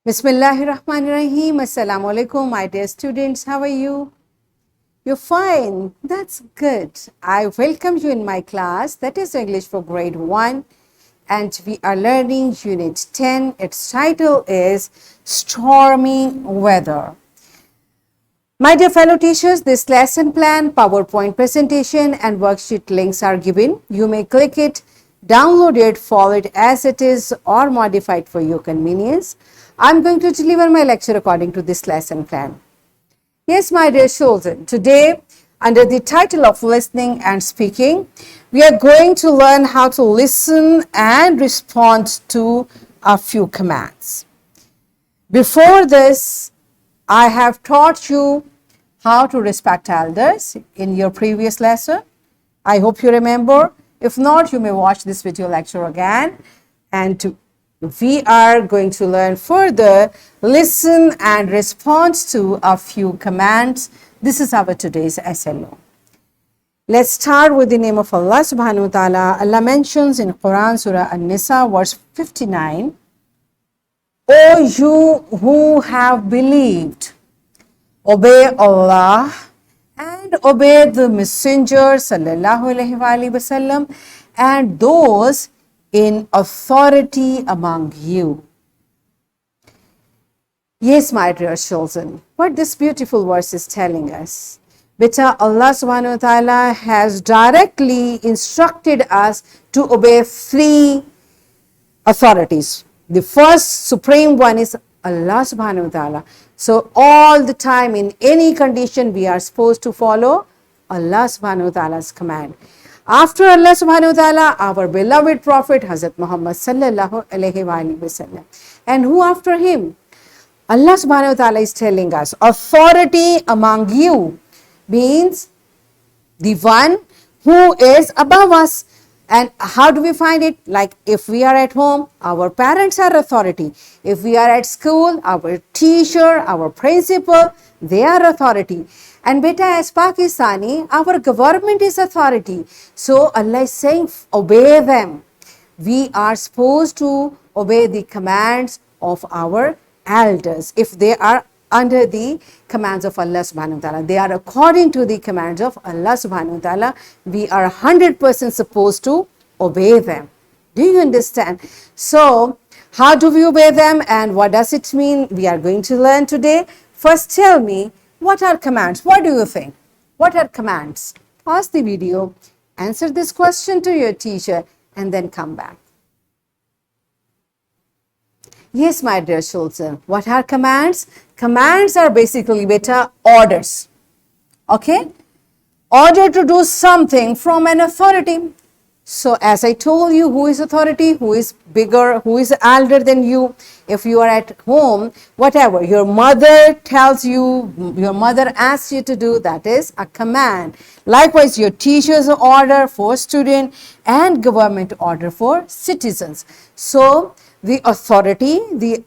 Bismillahirrahmanirrahim. Assalamu alaikum, my dear students. How are you? You're fine. That's good. I welcome you in my class. That is English for grade 1. And we are learning unit 10. Its title is Stormy Weather. My dear fellow teachers, this lesson plan, PowerPoint presentation and worksheet links are given. You may click it, download it, follow it as it is or modify it for your convenience. I'm going to deliver my lecture according to this lesson plan. Yes, my dear children, today under the title of listening and speaking, we are going to learn how to listen and respond to a few commands. Before this, I have taught you how to respect elders in your previous lesson. I hope you remember. If not, you may watch this video lecture again. And we are going to learn further, listen and respond to a few commands. This is our today's SNO. Let's start with the name of Allah subhanahu wa ta'ala. Allah mentions in Quran, Surah An-Nisa, verse 59, O you who have believed, obey Allah and obey the Messenger sallallahu alaihi wasallam and those in authority among you. Yes, my dear children, what this beautiful verse is telling us. Beta, Allah subhanahu wa ta'ala has directly instructed us to obey 3 authorities. The first supreme one is Allah subhanahu wa ta'ala. So all the time, in any condition, we are supposed to follow Allah subhanahu wa ta'ala's command. After Allah subhanahu wa ta'ala, our beloved Prophet Hazrat Muhammad sallallahu alaihi wasallam. And who after him? Allah subhanahu wa ta'ala is telling us, authority among you means the one who is above us. And how do we find it? Like if we are at home, our parents are authority. If we are at school, our teacher, our principal, they are authority. And beta, as Pakistani, our government is authority. So Allah is saying, obey them. We are supposed to obey the commands of our elders. If they are under the commands of Allah subhanahu wa ta'ala, they are according to the commands of Allah subhanahu wa ta'ala, we are 100% supposed to obey them. Do you understand? So, how do we obey them and what does it mean? We are going to learn today. First, tell me, what are commands? What do you think? What are commands? Pause the video, answer this question to your teacher, and then come back. Yes, my dear children, what are commands? Commands are basically beta orders. Okay? Order to do something from an authority. So as I told you, who is authority, who is bigger, who is elder than you? If you are at home, whatever your mother tells you, your mother asks you to do, that is a command. Likewise, your teacher's order for student and government order for citizens. So the authority, the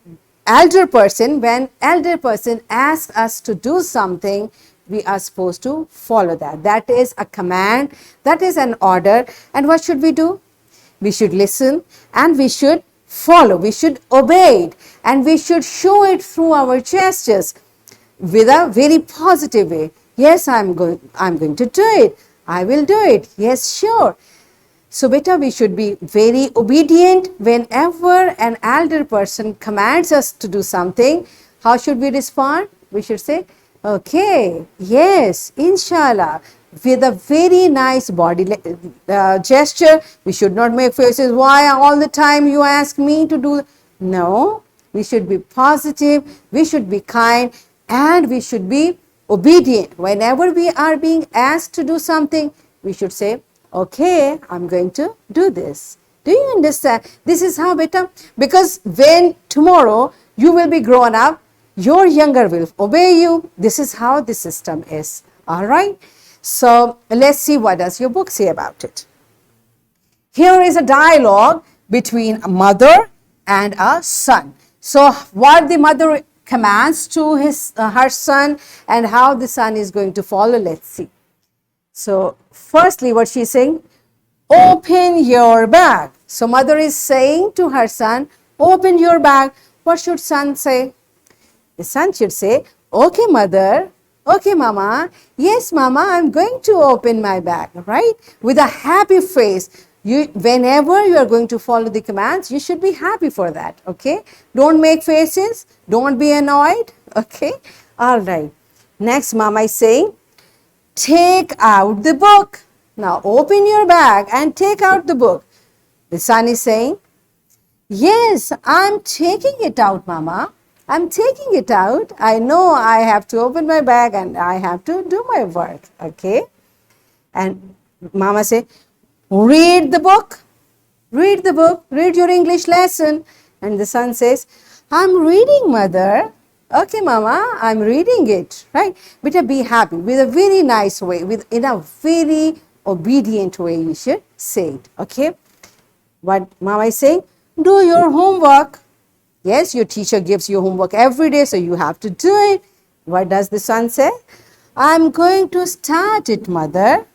elder person, when elder person asks us to do something, we are supposed to follow that. That is a command, that is an order. And what should we do? We should listen and we should follow, we should obey it, and we should show it through our gestures with a very positive way. Yes, I'm going to do it. I will do it. Yes, sure. So beta, we should be very obedient whenever an elder person commands us to do something. How should we respond? We should say, okay, yes, inshallah, with a very nice body gesture. We should not make faces, why all the time you ask me to do? No, we should be positive, we should be kind, and we should be obedient. Whenever we are being asked to do something, we should say, okay, I'm going to do this. Do you understand? This is how beta, because when tomorrow you will be grown up, your younger will obey you. This is how the system is. All right. So let's see what does your book say about it. Here is a dialogue between a mother and a son. So what the mother commands to her son and how the son is going to follow. Let's see. So firstly, what she's saying, open your bag. So mother is saying to her son, open your bag. what should son say? The son should say, okay, mother. Okay, mama. Yes, mama, I'm going to open my bag, right? With a happy face. Whenever you are going to follow the commands, you should be happy for that, okay? Don't make faces. Don't be annoyed, okay? All right. Next, mama is saying, take out the book. Now, open your bag and take out the book. The son is saying, yes, I'm taking it out, mama. I'm taking it out. I know I have to open my bag and I have to do my work, okay? And mama say, read the book. Read the book. Read your English lesson. And the son says, I'm reading, mother. Okay, mama, I'm reading it, right? Better be happy with a very nice way, in a very obedient way, you should say it, okay? What mama is saying, do your homework. Yes, your teacher gives you homework every day, so you have to do it. What does the son say? I'm going to start it, mother.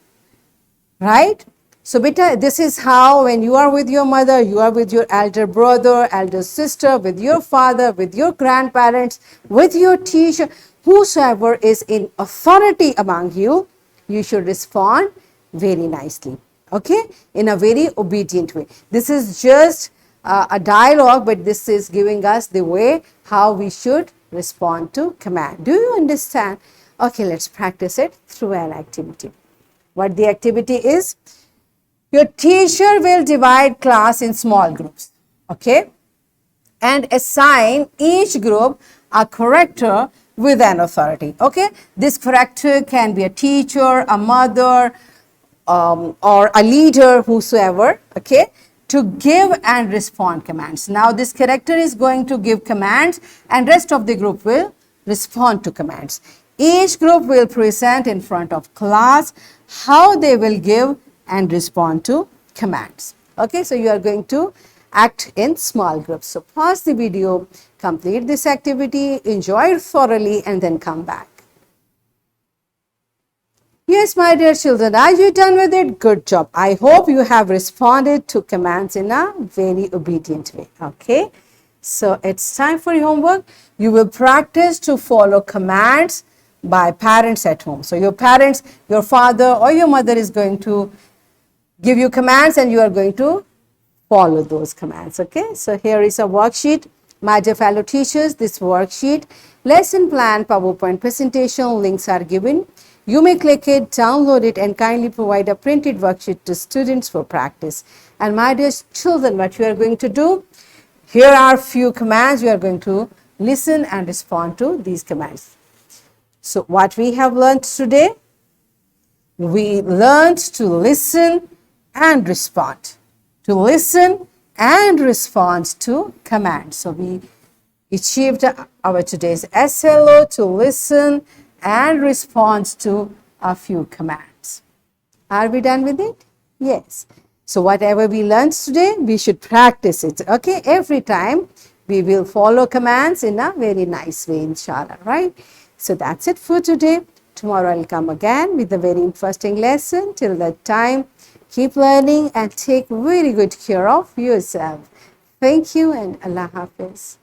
Right? So, beta, this is how when you are with your mother, you are with your elder brother, elder sister, with your father, with your grandparents, with your teacher, whosoever is in authority among you, you should respond very nicely. Okay? In a very obedient way. This is just a dialogue, but this is giving us the way how we should respond to command. Do you understand? Okay, let's practice it through an activity. What the activity is? Your teacher will divide class in small groups, okay? And assign each group a character with an authority, okay? This character can be a teacher, a mother, or a leader, whosoever, okay? To give and respond commands. Now this character is going to give commands and rest of the group will respond to commands. Each group will present in front of class how they will give and respond to commands. Okay, so you are going to act in small groups. So pause the video, complete this activity, enjoy it thoroughly and then come back. Yes, my dear children, are you done with it? Good job. I hope you have responded to commands in a very obedient way. Okay, so it's time for your homework. You will practice to follow commands by parents at home. So your parents, your father or your mother is going to give you commands and you are going to follow those commands. Okay, so here is a worksheet. My dear fellow teachers, this worksheet, lesson plan, PowerPoint presentation, links are given. You may click it, download it and kindly provide a printed worksheet to students for practice. And my dear children, what you are going to do, here are few commands. You are going to listen and respond to these commands. So what we have learned today, we learned to listen and respond. To listen and respond to commands. So we achieved our today's SLO, to listen and respond to a few commands. Are we done with it? Yes. So whatever we learned today, we should practice it. Okay, every time we will follow commands in a very nice way, inshallah, right? So that's it for today. Tomorrow I'll come again with a very interesting lesson. Till that time, keep learning and take very good care of yourself. Thank you and Allah Hafiz.